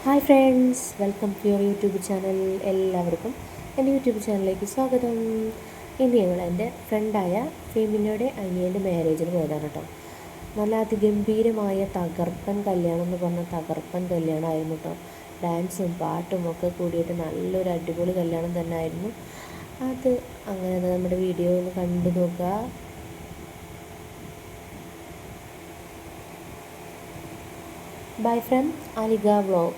Hi friends, welcome to your YouTube channel. എല്ലാവർക്കും എൻ്റെ YouTube ചാനലിലേക്ക് സ്വാഗതം. ഇന്ന് ഞങ്ങൾ എൻ്റെ ഫ്രണ്ടായ ഫെമിനയുടെ അനിയൻ്റെ മാരേജിന് പോയതാണ് കേട്ടോ. നല്ല അതിഗംഭീരമായ തകർപ്പൻ കല്യാണം എന്ന് പറഞ്ഞ തകർപ്പൻ കല്യാണമായിരുന്നു കേട്ടോ. ഡാൻസും പാട്ടും ഒക്കെ കൂടിയിട്ട് നല്ലൊരു അടിപൊളി കല്യാണം തന്നെ ആയിരുന്നു അത്. അങ്ങനെ നമ്മുടെ വീഡിയോ ഒന്ന് കണ്ടു നോക്കുക. Bye from Aliga vlog.